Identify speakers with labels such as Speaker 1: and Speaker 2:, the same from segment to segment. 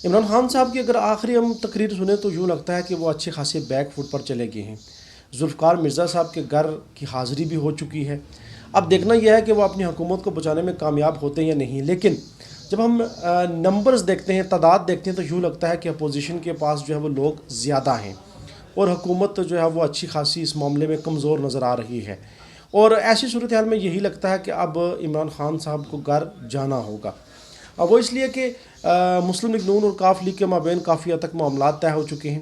Speaker 1: عمران خان صاحب کی اگر آخری ہم تقریر سنیں تو یوں لگتا ہے کہ وہ اچھے خاصے بیک فٹ پر چلے گئے ہیں۔ ذوالفقار مرزا صاحب کے گھر کی حاضری بھی ہو چکی ہے۔ اب دیکھنا یہ ہے کہ وہ اپنی حکومت کو بچانے میں کامیاب ہوتے ہیں یا نہیں، لیکن جب ہم نمبرز دیکھتے ہیں، تعداد دیکھتے ہیں، تو یوں لگتا ہے کہ اپوزیشن کے پاس جو ہے وہ لوگ زیادہ ہیں اور حکومت جو ہے وہ اچھی خاصی اس معاملے میں کمزور نظر آ رہی ہے، اور ایسی صورتحال میں یہی لگتا ہے کہ اب عمران خان صاحب کو گھر جانا ہوگا۔ وہ اس لیے کہ مسلم لیگ نون اور کاف لیگ کے مابین کافی حد تک معاملات طے ہو چکے ہیں،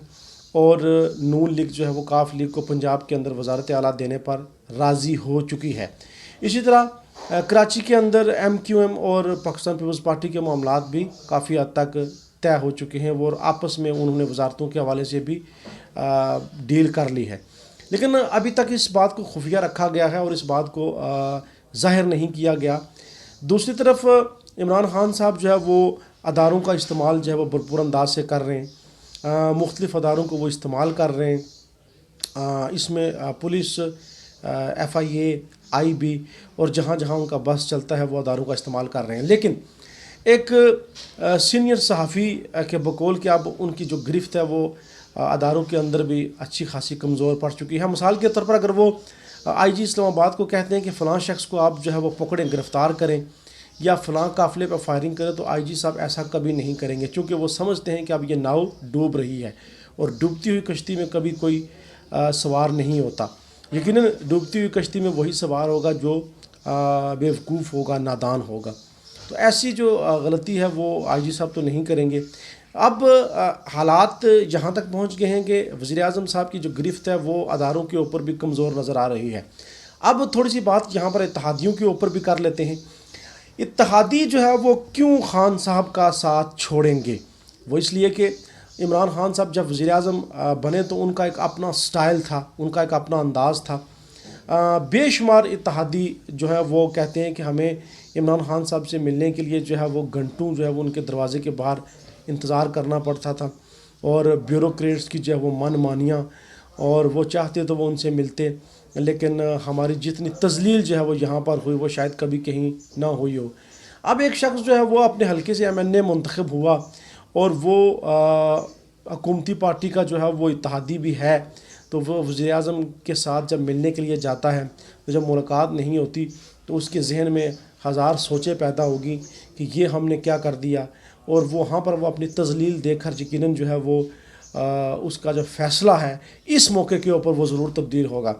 Speaker 1: اور نون لیگ جو ہے وہ کاف لیگ کو پنجاب کے اندر وزارت اعلیٰ دینے پر راضی ہو چکی ہے۔ اسی طرح کراچی کے اندر ایم کیو ایم اور پاکستان پیپلز پارٹی کے معاملات بھی کافی حد تک طے ہو چکے ہیں، وہ آپس میں انہوں نے وزارتوں کے حوالے سے بھی ڈیل کر لی ہے، لیکن ابھی تک اس بات کو خفیہ رکھا گیا ہے اور اس بات کو ظاہر نہیں کیا گیا۔ دوسری طرف عمران خان صاحب جو ہے وہ اداروں کا استعمال جو ہے وہ بھرپور انداز سے کر رہے ہیں، مختلف اداروں کو وہ استعمال کر رہے ہیں، اس میں police, F I A, I B, اور جہاں جہاں ان کا بس چلتا ہے وہ اداروں کا استعمال کر رہے ہیں، لیکن ایک سینئر صحافی کے بقول کہ اب ان کی جو گرفت ہے وہ اداروں کے اندر بھی اچھی خاصی کمزور پڑ چکی ہے۔ مثال کے طور پر اگر وہ آئی جی اسلام آباد کو کہتے ہیں کہ فلاں شخص کو آپ جو ہے وہ پکڑیں، گرفتار کریں یا فلاں قافلے پہ فائرنگ کریں، تو آئی جی صاحب ایسا کبھی نہیں کریں گے، چونکہ وہ سمجھتے ہیں کہ اب یہ ناؤ ڈوب رہی ہے اور ڈوبتی ہوئی کشتی میں کبھی کوئی سوار نہیں ہوتا۔ یقیناً ڈوبتی ہوئی کشتی میں وہی سوار ہوگا جو بیوقوف ہوگا، نادان ہوگا۔ تو ایسی جو غلطی ہے وہ آئی جی صاحب تو نہیں کریں گے۔ اب حالات یہاں تک پہنچ گئے ہیں کہ وزیر اعظم صاحب کی جو گرفت ہے وہ اداروں کے اوپر بھی کمزور نظر آ رہی ہے۔ اب تھوڑی سی بات یہاں پر اتحادیوں کے اوپر بھی کر لیتے ہیں۔ اتحادی جو ہے وہ کیوں خان صاحب کا ساتھ چھوڑیں گے؟ وہ اس لیے کہ عمران خان صاحب جب وزیر اعظم بنے تو ان کا ایک اپنا سٹائل تھا، ان کا ایک اپنا انداز تھا۔ بے شمار اتحادی جو ہے وہ کہتے ہیں کہ ہمیں عمران خان صاحب سے ملنے کے لیے جو ہے وہ گھنٹوں جو ہے وہ ان کے دروازے کے باہر انتظار کرنا پڑتا تھا، اور بیوروکریٹس کی جو ہے وہ من مانیاں، اور وہ چاہتے تو وہ ان سے ملتے، لیکن ہماری جتنی تذلیل جو ہے وہ یہاں پر ہوئی وہ شاید کبھی کہیں نہ ہوئی ہو۔ اب ایک شخص جو ہے وہ اپنے حلقے سے ایم این اے منتخب ہوا اور وہ حکومتی پارٹی کا جو ہے وہ اتحادی بھی ہے، تو وہ وزیر اعظم کے ساتھ جب ملنے کے لیے جاتا ہے تو جب ملاقات نہیں ہوتی تو اس کے ذہن میں ہزار سوچیں پیدا ہوگی کہ یہ ہم نے کیا کر دیا، اور وہاں پر وہ اپنی تذلیل دیکھ کر یقیناً جو ہے وہ اس کا جو فیصلہ ہے اس موقع کے اوپر وہ ضرور تبدیل ہوگا۔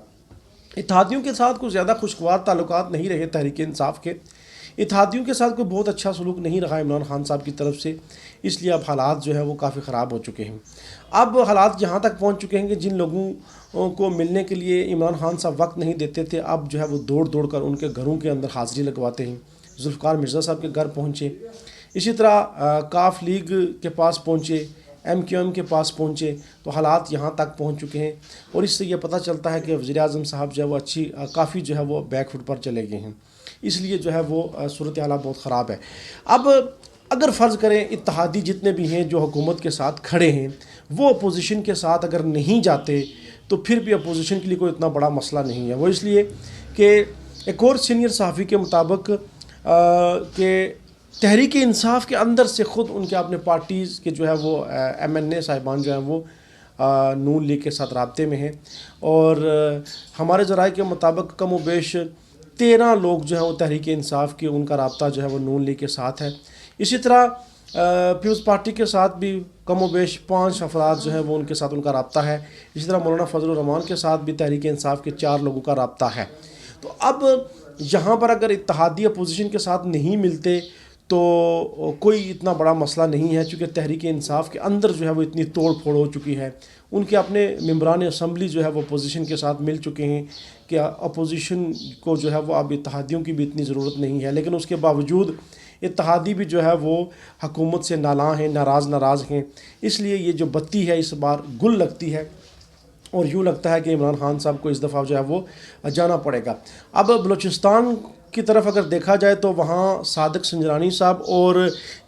Speaker 1: اتحادیوں کے ساتھ کوئی زیادہ خوشگوار تعلقات نہیں رہے تحریک انصاف کے، اتحادیوں کے ساتھ کوئی بہت اچھا سلوک نہیں رہا عمران خان صاحب کی طرف سے، اس لیے اب حالات جو ہے وہ کافی خراب ہو چکے ہیں۔ اب حالات یہاں تک پہنچ چکے ہیں کہ جن لوگوں کو ملنے کے لیے عمران خان صاحب وقت نہیں دیتے تھے، اب جو ہے وہ دوڑ دوڑ کر ان کے گھروں کے اندر حاضری لگواتے ہیں۔ ذوالفقار مرزا صاحب کے گھر پہنچے، اسی طرح کاف لیگ کے پاس پہنچے، ایم کیو ایم کے پاس پہنچے، تو حالات یہاں تک پہنچ چکے ہیں، اور اس سے یہ پتہ چلتا ہے کہ وزیر اعظم صاحب جو ہے وہ کافی جو ہے وہ بیک فٹ پر چلے گئے ہیں، اس لیے جو ہے وہ صورتحال بہت خراب ہے۔ اب اگر فرض کریں اتحادی جتنے بھی ہیں جو حکومت کے ساتھ کھڑے ہیں وہ اپوزیشن کے ساتھ اگر نہیں جاتے تو پھر بھی اپوزیشن کے لیے کوئی اتنا بڑا مسئلہ نہیں ہے۔ وہ اس لیے کہ ایک اور سینئر صحافی کے مطابق کہ تحریک انصاف کے اندر سے خود ان کے اپنے پارٹیز کے جو ہے وہ ایم این اے صاحبان جو ہیں وہ نون لیگ کے ساتھ رابطے میں ہیں، اور ہمارے ذرائع کے مطابق کم و بیش 13 لوگ جو ہیں وہ تحریک انصاف کے، ان کا رابطہ جو ہے وہ نون لیگ کے ساتھ ہے۔ اسی طرح پیپلز پارٹی کے ساتھ بھی کم و بیش 5 افراد جو ہیں وہ ان کے ساتھ ان کا رابطہ ہے۔ اسی طرح مولانا فضل الرحمان کے ساتھ بھی تحریک انصاف کے 4 لوگوں کا رابطہ ہے۔ تو اب یہاں پر اگر اتحادی اپوزیشن کے ساتھ نہیں ملتے تو کوئی اتنا بڑا مسئلہ نہیں ہے، چونکہ تحریک انصاف کے اندر جو ہے وہ اتنی توڑ پھوڑ ہو چکی ہے، ان کے اپنے ممبران اسمبلی جو ہے وہ اپوزیشن کے ساتھ مل چکے ہیں کہ اپوزیشن کو جو ہے وہ اب اتحادیوں کی بھی اتنی ضرورت نہیں ہے، لیکن اس کے باوجود اتحادی بھی جو ہے وہ حکومت سے نالاں ہیں، ناراض ہیں، اس لیے یہ جو بتی ہے اس بار گل لگتی ہے، اور یوں لگتا ہے کہ عمران خان صاحب کو اس دفعہ جو ہے وہ جانا پڑے گا۔ اب بلوچستان کی طرف اگر دیکھا جائے تو وہاں صادق سنجرانی صاحب اور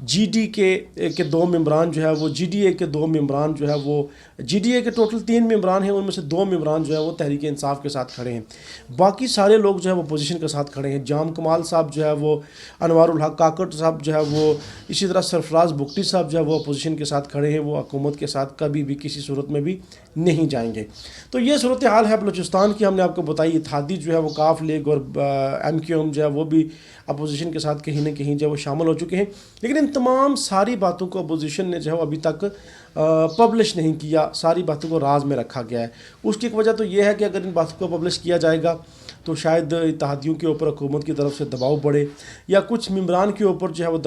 Speaker 1: جی ڈی کے دو ممبران جو ہے وہ جی ڈی اے کے دو ممبران جو ہے وہ جی ڈی اے کے ٹوٹل 3 ممبران ہیں، ان میں سے 2 ممبران جو ہے وہ تحریک انصاف کے ساتھ کھڑے ہیں، باقی سارے لوگ جو ہے وہ اپوزیشن کے ساتھ کھڑے ہیں۔ جام کمال صاحب جو ہے وہ، انوار الحق کاکڑ صاحب جو ہے وہ، اسی طرح سرفراز بگٹی صاحب جو ہے وہ اپوزیشن کے ساتھ کھڑے ہیں، وہ حکومت کے ساتھ کبھی بھی کسی صورت میں بھی نہیں جائیں گے۔ تو یہ صورتحال ہے بلوچستان کی، ہم نے آپ کو بتائی۔ اتحادی جو ہے وہ کاف لیگ اور ایم کیو ایم جو ہے وہ بھی اپوزیشن کے ساتھ کہیں نہ کہیں جو ہے وہ شامل ہو چکے ہیں، لیکن ان تمام ساری باتوں کو اپوزیشن نے جو ہے وہ ابھی تک پبلش نہیں کیا، ساری باتوں کو راز میں رکھا گیا ہے۔ اس کی ایک وجہ تو یہ ہے کہ اگر ان باتوں کو پبلش کیا جائے گا تو شاید اتحادیوں کے اوپر حکومت کی طرف سے دباؤ بڑھے، یا کچھ ممبران کے اوپر جو ہے وہ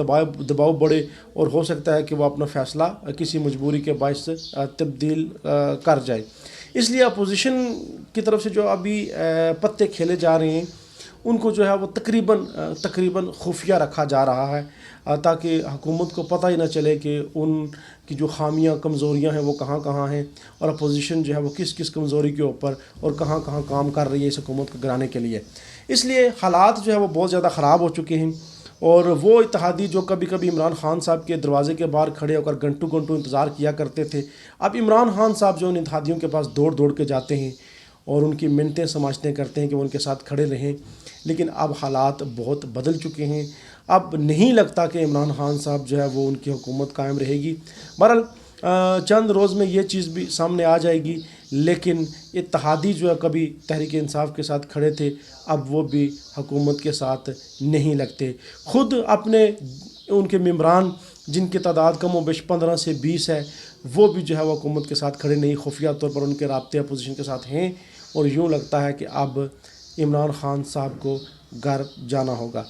Speaker 1: دباؤ بڑھے، اور ہو سکتا ہے کہ وہ اپنا فیصلہ کسی مجبوری کے باعث تبدیل کر جائے۔ اس لیے اپوزیشن کی طرف سے جو ابھی پتے کھیلے جا رہے ہیں ان کو جو ہے وہ تقریباً خفیہ رکھا جا رہا ہے، تاکہ حکومت کو پتہ ہی نہ چلے کہ ان کی جو خامیاں کمزوریاں ہیں وہ کہاں کہاں ہیں، اور اپوزیشن جو ہے وہ کس کس کمزوری کے اوپر اور کہاں کہاں کام کر رہی ہے اس حکومت کو گرانے کے لیے۔ اس لیے حالات جو ہے وہ بہت زیادہ خراب ہو چکے ہیں، اور وہ اتحادی جو کبھی کبھی عمران خان صاحب کے دروازے کے باہر کھڑے ہو کر گھنٹوں انتظار کیا کرتے تھے، اب عمران خان صاحب جو ان اتحادیوں کے پاس دوڑ کے جاتے ہیں اور ان کی منتیں سمجھتے کرتے ہیں کہ وہ ان کے ساتھ کھڑے رہیں، لیکن اب حالات بہت بدل چکے ہیں۔ اب نہیں لگتا کہ عمران خان صاحب جو ہے وہ ان کی حکومت قائم رہے گی۔ بہرحال چند روز میں یہ چیز بھی سامنے آ جائے گی، لیکن اتحادی جو ہے کبھی تحریک انصاف کے ساتھ کھڑے تھے، اب وہ بھی حکومت کے ساتھ نہیں لگتے۔ خود اپنے ان کے ممبران جن کی تعداد کم و بیش 15 سے 20 ہے، وہ بھی جو ہے وہ حکومت کے ساتھ کھڑے نہیں، خفیہ طور پر ان کے رابطے اپوزیشن کے ساتھ ہیں، اور یوں لگتا ہے کہ اب عمران خان صاحب کو گھر جانا ہوگا۔